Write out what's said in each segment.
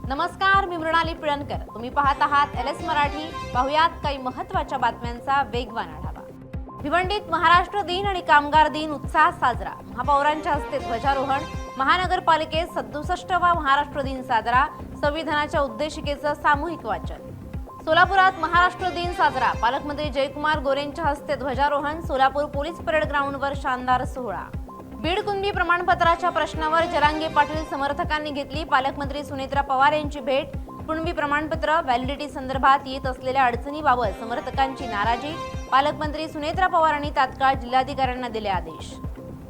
नमस्कार, मी मृणाली पिळणकर. तुम्ही पाहत आहात LS मराठी. पाहुयात काही महत्त्वाच्या बातम्यांचा वेगवान आढावा. भिवंडीत महाराष्ट्र दिन आणि कामगार दिन उत्साहात साजरा. महापौरांच्या हस्ते ध्वजारोहण. महानगरपालिकेत 67वा महाराष्ट्र दिन साजरा. संविधानाच्या उद्देशिकेचं सामूहिक वाचन. सोलापुरात महाराष्ट्र दिन साजरा. पालकमंत्री जयकुमार गोरेंच्या हस्ते ध्वजारोहण. सोलापूर पोलीस परेड ग्राउंडवर शानदार सोहळा. बीड कुणबी प्रमाणपत्राच्या प्रश्नावर जरांगे पाटील समर्थकांनी घेतली पालकमंत्री सुनेत्रा पवार यांची भेट. कुणबी प्रमाणपत्र व्हॅलिडिटी संदर्भात येत असलेल्या अडचणीबाबत समर्थकांची नाराजी. पालकमंत्री सुनेत्रा पवारांनी तात्काळ जिल्हाधिकाऱ्यांना दिले आदेश.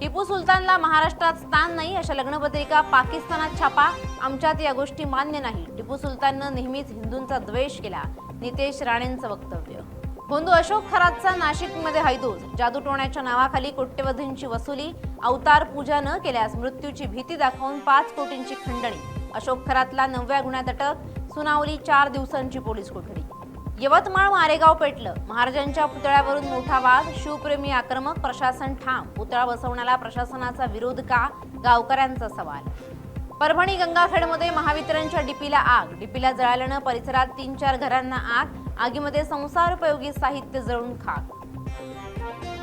टिपू सुलतानला महाराष्ट्रात स्थान नाही अशा लग्नपत्रिका पाकिस्तानात छापा. आमच्यात या गोष्टी मान्य नाही. टिपू सुलताननं नेहमीच हिंदूंचा द्वेष केला. नितेश राणेंचं वक्तव्य. भोंदू अशोक खरातचा नाशिकमध्ये हैदोस. जादूटोण्याच्या नावाखाली कोट्यवधींची वसुली. अवतार पूजा न केल्यास मृत्यूची भीती दाखवून 5 कोटींची खंडणी. अशोक खरातला 9व्या गुन्ह्यात अटक. सुनावली 4 दिवसांची पोलीस कोठडी. यवतमाळ मारेगाव पेटलं. महाराजांच्या पुतळ्यावरून मोठा वाद. शिवप्रेमी आक्रमक, प्रशासन ठाम. पुतळा बसवण्याला प्रशासनाचा विरोध का? गावकऱ्यांचा सवाल. परभणी गंगाखेडमध्ये महावितरणच्या डीपीला आग. डीपीला जळाल्यानं परिसरात 3-4 घरांना आग. आगीमध्ये संसारोपयोगी साहित्य जळून खाक.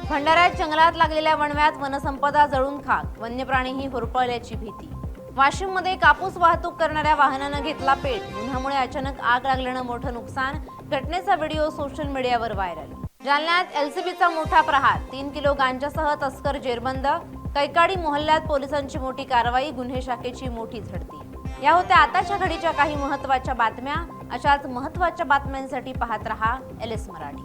भंडाऱ्यात जंगलात लागलेल्या वणव्यात वनसंपदा जळून खाक. वन्यप्राणीही होरपळल्याची भीती. वाशिममध्ये कापूस वाहतूक करणाऱ्या वाहनानं घेतला पेट. उन्हामुळे अचानक आग लागल्यानं मोठं नुकसान. घटनेचा व्हिडिओ सोशल मीडियावर व्हायरल. जालन्यात LCBचा मोठा प्रहार. 3 किलो गांजासह तस्कर जेरबंद. कैकाडी मोहल्ल्यात पोलिसांची मोठी कारवाई. गुन्हे शाखेची मोठी झडती. या होत्या आताच्या घडीच्या काही महत्त्वाच्या बातम्या. अशाच महत्त्वाच्या बातम्यांसाठी पाहत रहा LS मराठी.